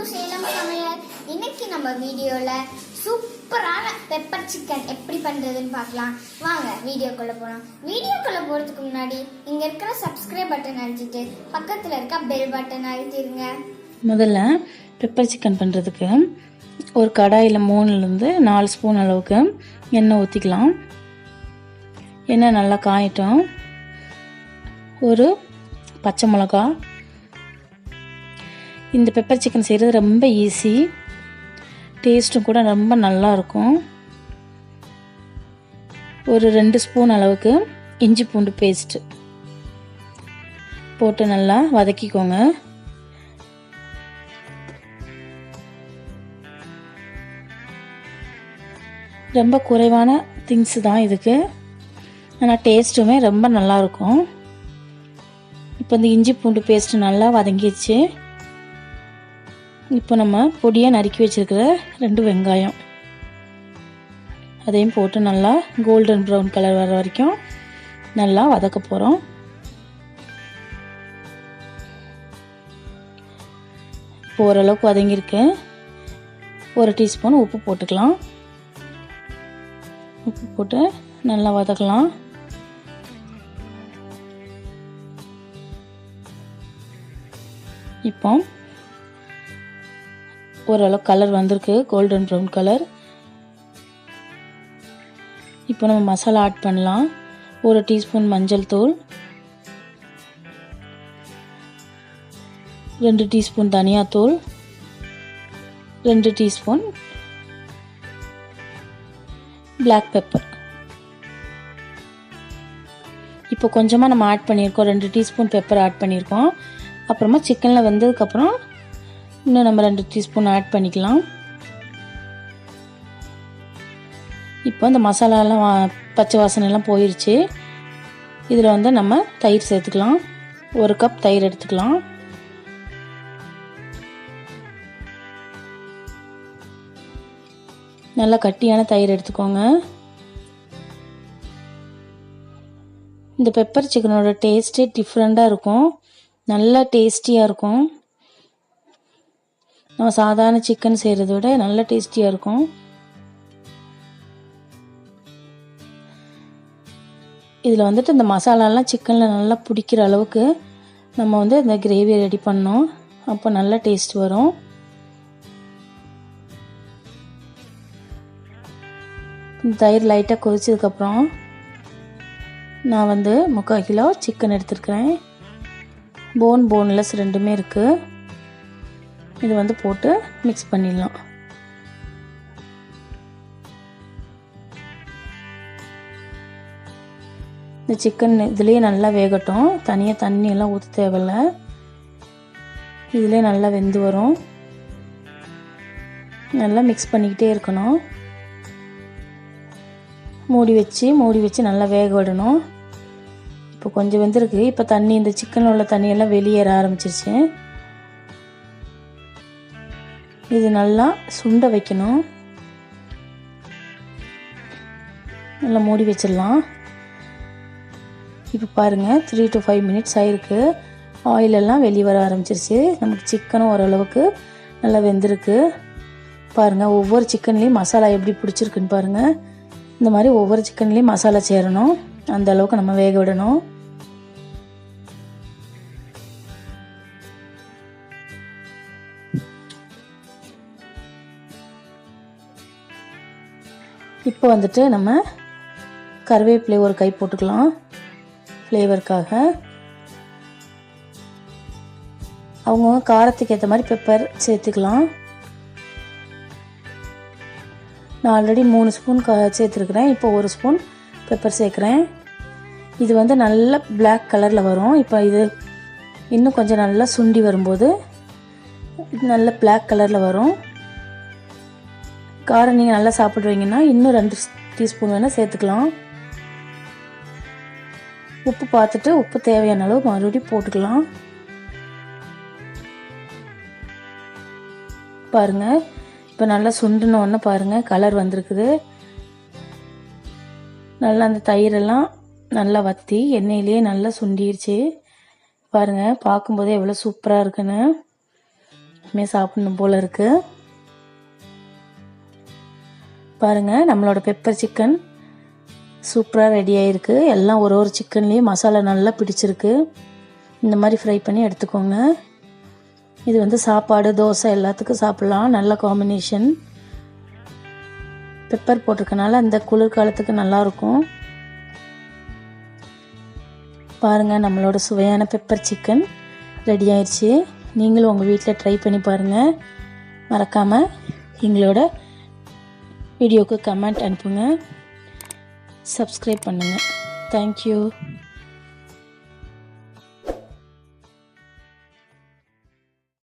சேலம் சமையல். இன்னைக்கு நம்ம வீடியோல சூப்பரான பெப்பர் சிக்கன் எப்படி பண்றதுன்னு பார்க்கலாம். வாங்க வீடியோக்குள்ள போலாம். வீடியோக்குள்ள போறதுக்கு முன்னாடி இங்க இருக்கிற சப்ஸ்கிரைப் பட்டன் அழுத்திட்டு பக்கத்துல இருக்க பெல் பட்டன் அழுத்திடுங்க. முதல்ல பெப்பர் சிக்கன் பண்ணுறதுக்கு ஒரு கடாயில் 3லேருந்து 4 ஸ்பூன் அளவுக்கு எண்ணெய் ஊற்றிக்கலாம். எண்ணெய் நல்லா காயட்டும். ஒரு பச்சை மிளகா. இந்த பெப்பர் சிக்கன் செய்கிறது ரொம்ப ஈஸி, டேஸ்ட்டும் கூட ரொம்ப நல்லா இருக்கும். ஒரு 2 ஸ்பூன் அளவுக்கு இஞ்சி பூண்டு பேஸ்ட்டு போட்டு நல்லா வதக்கிக்கோங்க. ரொம்ப குறைவான திங்ஸ் தான் இதுக்கு, ஆனால் டேஸ்ட்டுமே ரொம்ப நல்லாயிருக்கும். இப்போ இந்த இஞ்சி பூண்டு பேஸ்ட்டு நல்லா வதங்கிடுச்சு. இப்போ நம்ம பொடியாக நறுக்கி வச்சுருக்கிற 2 வெங்காயம் அதையும் போட்டு நல்லா கோல்டன் ப்ரௌன் கலர் வர வரைக்கும் நல்லா வதக்க போகிறோம். இப்போ ஓரளவுக்கு வதங்கியிருக்கு. 1 டீஸ்பூன் உப்பு போட்டுக்கலாம். உப்பு போட்டு நல்லா வதக்கலாம். இப்போ ஓரளவு கலர் வந்திருக்கு, கோல்டன் ப்ரௌன் கலர். இப்போ நம்ம மசாலா ஆட் பண்ணலாம். 1 டீஸ்பூன் மஞ்சள் தூள், 2 டீஸ்பூன் தனியாத்தூள், 2 டீஸ்பூன் பிளாக் பெப்பர். இப்போ கொஞ்சமாக நம்ம ஆட் பண்ணியிருக்கோம், 2 டீஸ்பூன் பெப்பர் ஆட் பண்ணியிருக்கோம். அப்புறமா சிக்கனில் வெந்ததுக்கப்புறம் இன்னும் நம்ம 2 டீஸ்பூன் ஆட் பண்ணிக்கலாம். இப்போ இந்த மசாலாலாம் பச்சை வாசனைலாம் போயிடுச்சு. இதில் வந்து நம்ம தயிர் சேர்த்துக்கலாம். 1 கப் தயிர் எடுத்துக்கலாம். நல்லா கட்டியான தயிர் எடுத்துக்கோங்க. இந்த பெப்பர் சிக்கனோட டேஸ்ட்டே டிஃப்ரெண்ட்டாக இருக்கும், நல்லா டேஸ்டியாக இருக்கும். நம்ம சாதாரண சிக்கன் செய்கிறத விட நல்ல டேஸ்டியாக இருக்கும். இதில் வந்துட்டு இந்த மசாலாலாம் சிக்கனில் நல்லா பிடிக்கிற அளவுக்கு நம்ம வந்து இந்த கிரேவியை ரெடி பண்ணோம். அப்போ நல்ல டேஸ்ட் வரும். தயிர் லைட்டாக கொதிச்சதுக்கப்புறம் நான் வந்து 3/4 கிலோ சிக்கன் எடுத்துருக்கிறேன். போன்லெஸ் 2மே இருக்குது. இது வந்து போட்டு மிக்ஸ் பண்ணிடலாம். இந்த சிக்கன் இதுலேயே நல்லா வேகட்டும். தனியாக தண்ணியெல்லாம் ஊற்ற தேவையில்ல, இதுலேயே நல்லா வெந்து வரும். நல்லா மிக்ஸ் பண்ணிக்கிட்டே இருக்கணும். மூடி வச்சு நல்லா வேக விடணும். இப்போ கொஞ்சம் வெந்திருக்கு. இப்போ தண்ணி, இந்த சிக்கனில் உள்ள தண்ணியெல்லாம் வெளியேற ஆரம்பிச்சிருச்சு. இது நல்லா சுண்ட வைக்கணும். நல்லா மூடி வச்சிடலாம். இப்போ பாருங்கள், 3 to 5 மினிட்ஸ் ஆகிருக்கு. ஆயிலெல்லாம் வெளியே வர ஆரம்பிச்சிருச்சு. நமக்கு சிக்கனும் ஓரளவுக்கு நல்லா வெந்திருக்கு. பாருங்கள், ஒவ்வொரு சிக்கன்லேயும் மசாலா எப்படி பிடிச்சிருக்குன்னு பாருங்கள். இந்த மாதிரி ஒவ்வொரு சிக்கன்லேயும் மசாலா சேரணும், அந்த அளவுக்கு நம்ம வேக விடணும். இப்போ வந்துட்டு நம்ம கருவேப்பிலை 1 கை போட்டுக்கலாம் ஃப்ளேவருக்காக. அவங்கவுங்க காரத்துக்கு ஏற்ற மாதிரி பெப்பர் சேர்த்துக்கலாம். நான் ஆல்ரெடி 3 ஸ்பூன் சேர்த்துருக்குறேன். இப்போ 1 ஸ்பூன் பெப்பர் சேர்க்குறேன். இது வந்து நல்ல பிளாக் கலரில் வரும். இப்போ இது இன்னும் கொஞ்சம் நல்லா சுண்டி வரும்போது இது நல்ல பிளாக் கலரில் வரும். காரம் நீங்கள் நல்லா சாப்பிட்றீங்கன்னா இன்னும் 2 டீஸ்பூன் வேணால் சேர்த்துக்கலாம். உப்பு பார்த்துட்டு உப்பு தேவையான அளவு மறுபடியும் போட்டுக்கலாம். பாருங்கள், இப்போ நல்லா சுண்டினோன்னு பாருங்கள் கலர் வந்திருக்குது. நல்லா அந்த தயிரெல்லாம் நல்லா வற்றி எண்ணெயிலேயே நல்லா சுண்டிடுச்சு. பாருங்கள், பார்க்கும்போதே எவ்வளோ சூப்பராக இருக்குன்னு. இப்போமே சாப்பிடணும் போல் இருக்குது. பாருங்கள், நம்மளோட பெப்பர் சிக்கன் சூப்பராக ரெடி ஆகிருக்கு. எல்லாம் ஒரு ஒரு சிக்கன்லேயும் மசாலா நல்லா பிடிச்சிருக்கு. இந்த மாதிரி ஃப்ரை பண்ணி எடுத்துக்கோங்க. இது வந்து சாப்பாடு, தோசை எல்லாத்துக்கும் சாப்பிட்லாம். நல்ல காம்பினேஷன். பெப்பர் போட்டிருக்கனால அந்த குளிர்காலத்துக்கு நல்லாயிருக்கும். பாருங்கள், நம்மளோட சுவையான பெப்பர் சிக்கன் ரெடி ஆயிடுச்சு. நீங்களும் உங்கள் வீட்டில் ட்ரை பண்ணி பாருங்கள். மறக்காமல் எங்களோட வீடியோவுக்கு கமெண்ட் அனுப்புங்க. சப்ஸ்கிரைப் பண்ணுங்கள். தேங்க்யூ.